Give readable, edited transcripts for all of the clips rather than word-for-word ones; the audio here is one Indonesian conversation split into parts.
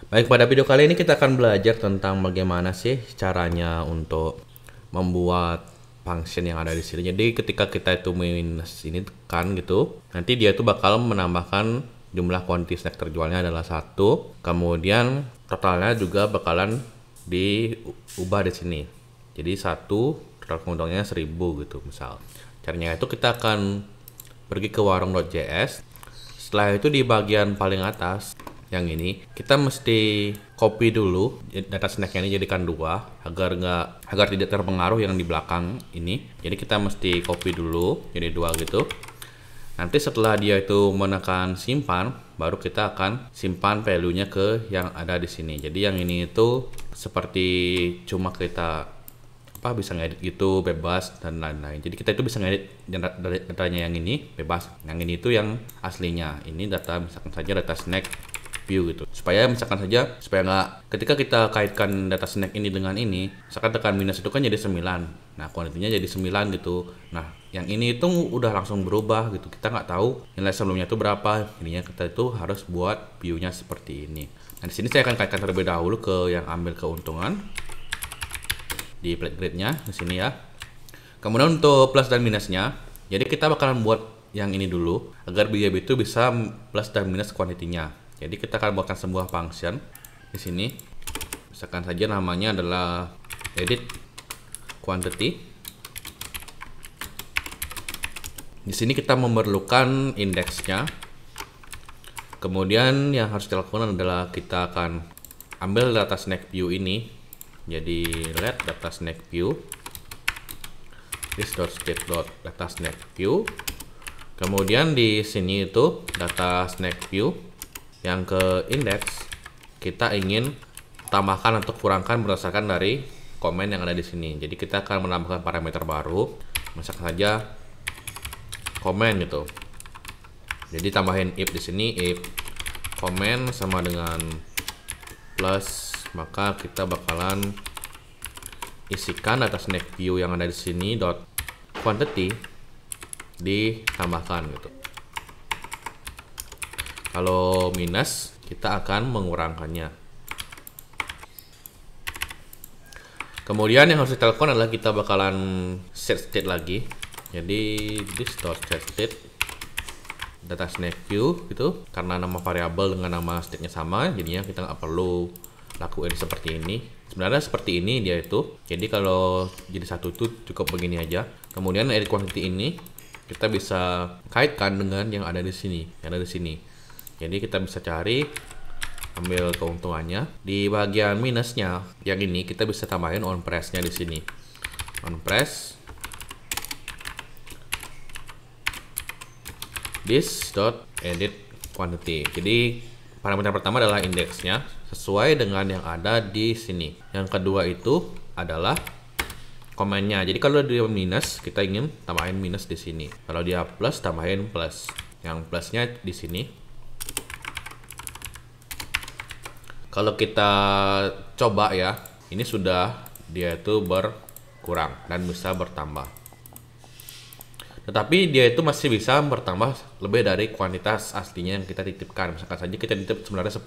Baik, pada video kali ini kita akan belajar tentang bagaimana sih caranya untuk membuat function yang ada di sini. Jadi ketika kita itu minus ini tekan gitu, nanti dia itu bakal menambahkan jumlah quantity snack terjualnya adalah 1. Kemudian totalnya juga bakalan diubah di sini. Jadi 1, total keuntungannya 1000 gitu misal. Caranya itu kita akan pergi ke warung.js. Setelah itu di bagian paling atas yang ini kita mesti copy dulu data snacknya ini jadikan 2 agar tidak terpengaruh yang di belakang ini. Jadi kita mesti copy dulu jadi 2 gitu. Nanti setelah dia itu menekan simpan, baru kita akan simpan value-nya ke yang ada di sini. Jadi yang ini itu seperti cuma kita bisa ngedit gitu bebas dan lain-lain. Jadi kita itu bisa ngedit datanya yang ini bebas. Yang ini itu yang aslinya. Ini data misalkan saja data snack view gitu. Supaya misalkan saja nggak ketika kita kaitkan data snack ini dengan ini, misalkan tekan minus itu kan jadi 9. Nah, kuantitinya jadi 9 gitu. Nah, yang ini itu udah langsung berubah gitu. Kita nggak tahu nilai sebelumnya itu berapa. Ininya kita itu harus buat view-nya seperti ini. Nah, di sini saya akan kaitkan terlebih dahulu ke yang ambil keuntungan di plate grid-nya di sini ya. Kemudian untuk plus dan minusnya, jadi kita bakalan buat yang ini dulu agar biaya itu bisa plus dan minus kuantitinya. Jadi kita akan buatkan sebuah function di sini. Misalkan saja namanya adalah edit quantity. Di sini kita memerlukan indeksnya. Kemudian yang harus kita lakukan adalah kita akan ambil data snack view ini. Jadi let data snack view this.state.data snack view. Kemudian di sini itu data snack view yang ke index kita ingin tambahkan atau kurangkan berdasarkan dari komen yang ada di sini. Jadi kita akan menambahkan parameter baru, misalkan saja komen gitu. Jadi tambahin if di sini, if komen sama dengan plus, maka kita bakalan isikan data snack view yang ada di sini dot quantity ditambahkan gitu. Kalau minus, kita akan mengurangkannya. Kemudian yang harus kita lakukan adalah kita bakalan set state lagi. Jadi this.setState data snack view gitu. Karena nama variabel dengan nama state-nya sama, jadinya kita nggak perlu lakuin seperti ini. Sebenarnya seperti ini dia itu. Jadi kalau jadi satu itu cukup begini aja. Kemudian edit quantity ini kita bisa kaitkan dengan yang ada di sini, Jadi kita bisa cari, ambil keuntungannya. Di bagian minusnya, yang ini kita bisa tambahin on press-nya di sini. On press this.edit quantity. Jadi parameter pertama adalah indeksnya sesuai dengan yang ada di sini. Yang kedua itu adalah komennya. Jadi kalau dia minus, kita ingin tambahin minus di sini. Kalau dia plus, tambahin plus. Yang plusnya di sini. Kalau kita coba ya, ini sudah dia itu berkurang dan bisa bertambah. Tetapi dia itu masih bisa bertambah lebih dari kuantitas aslinya yang kita titipkan. Misalkan saja kita titip sebenarnya 10,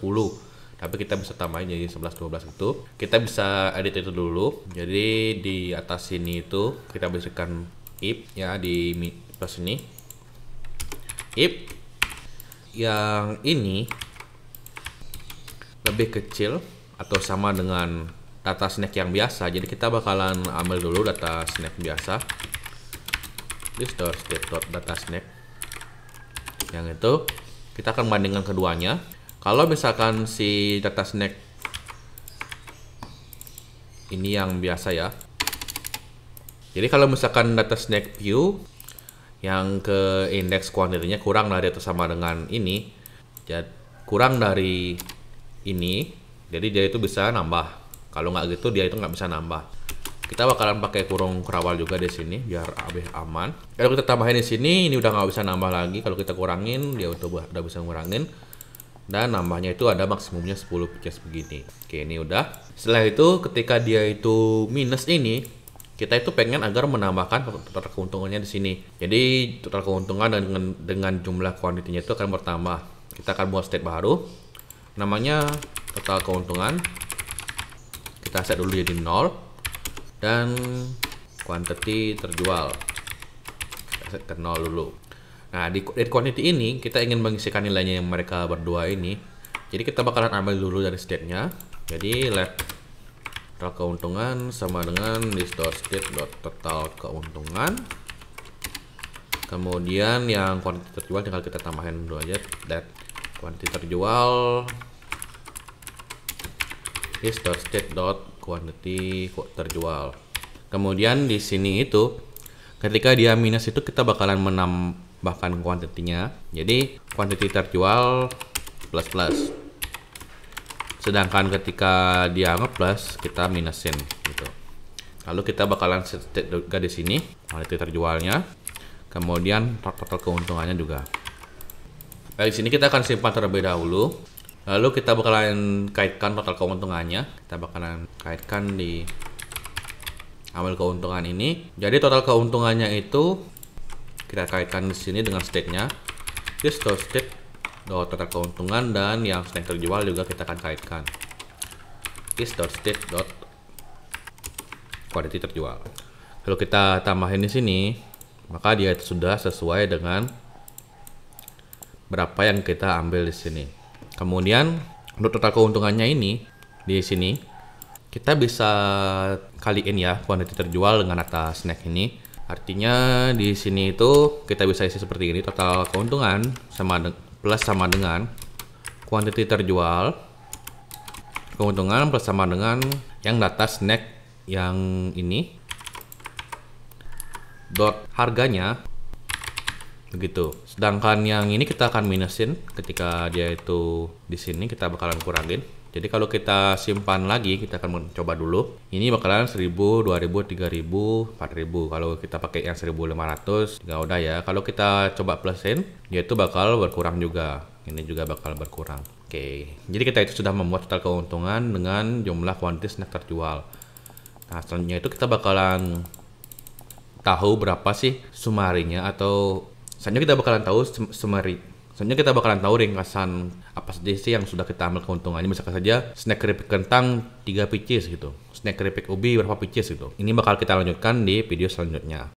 tapi kita bisa tambahin jadi 11, 12 itu. Kita bisa edit itu dulu. Jadi di atas sini itu kita bisikan if ya di plus ini. If yang ini lebih kecil atau sama dengan data snack yang biasa, jadi kita bakalan ambil dulu data snack biasa this.state.data snack yang itu kita akan bandingkan keduanya. Kalau misalkan si data snack ini yang biasa ya, jadi kalau misalkan data snack view yang ke indeks kuantitinya kurang dari atau sama dengan ini, jadi kurang dari ini, jadi dia itu bisa nambah. Kalau nggak gitu dia itu nggak bisa nambah. Kita bakalan pakai kurung kerawal juga di sini biar lebih aman. Kalau kita tambahin di sini, ini udah nggak bisa nambah lagi. Kalau kita kurangin, dia udah bisa ngurangin. Dan nambahnya itu ada maksimumnya 10 pitches begini. Oke, ini udah. Setelah itu ketika dia itu minus ini, kita itu pengen agar menambahkan total keuntungannya di sini. Jadi total keuntungan dengan jumlah kuantitinya itu akan bertambah. Kita akan buat state baru. Namanya total keuntungan kita set dulu jadi 0, dan quantity terjual kita set ke 0 dulu. Nah, di quantity ini kita ingin mengisikan nilainya yang mereka berdua ini. Jadi kita bakalan ambil dulu dari state-nya. Jadi let total keuntungan sama dengan list.state.total keuntungan. Kemudian yang quantity terjual tinggal kita tambahin dulu aja, that quantity terjual list.state.quantity terjual. Kemudian di sini itu ketika dia minus itu kita bakalan menambahkan kuantitinya. Jadi quantity terjual plus plus. Sedangkan ketika dia nge-plus kita minusin gitu. Lalu kita bakalan set juga di sini quantity terjualnya. Kemudian total keuntungannya juga. Nah, di sini kita akan simpan terlebih dahulu. Lalu kita bakalan kaitkan total keuntungannya. Kita bakalan kaitkan di ambil keuntungan ini. Jadi total keuntungannya itu kita kaitkan di sini dengan state-nya. State total keuntungan, dan yang snack terjual juga kita akan kaitkan. State quantity terjual. Kalau kita tambahin di sini, maka dia sudah sesuai dengan berapa yang kita ambil di sini. Kemudian untuk total keuntungannya ini di sini kita bisa kaliin ya quantity terjual dengan atas snack ini. Artinya di sini itu kita bisa isi seperti ini, total keuntungan plus sama dengan quantity terjual keuntungan plus sama dengan yang data snack yang ini dot harganya begitu. Sedangkan yang ini kita akan minusin ketika dia itu di sini kita bakalan kurangin. Jadi kalau kita simpan lagi, kita akan mencoba dulu. Ini bakalan 1000, 2000, 3000, 4000. Kalau kita pakai yang 1500 nggak udah ya. Kalau kita coba plusin, dia itu bakal berkurang juga. Ini juga bakal berkurang. Oke. Jadi kita itu sudah membuat total keuntungan dengan jumlah kuantitas snack terjual. Nah, selanjutnya itu kita bakalan tahu berapa sih sumarinya, atau selanjutnya kita bakalan tahu selanjutnya kita bakalan tahu ringkasan apa saja sih yang sudah kita ambil keuntungannya. Misalkan saja snack keripik kentang 3 pieces gitu, snack keripik ubi berapa pieces gitu. Ini bakal kita lanjutkan di video selanjutnya.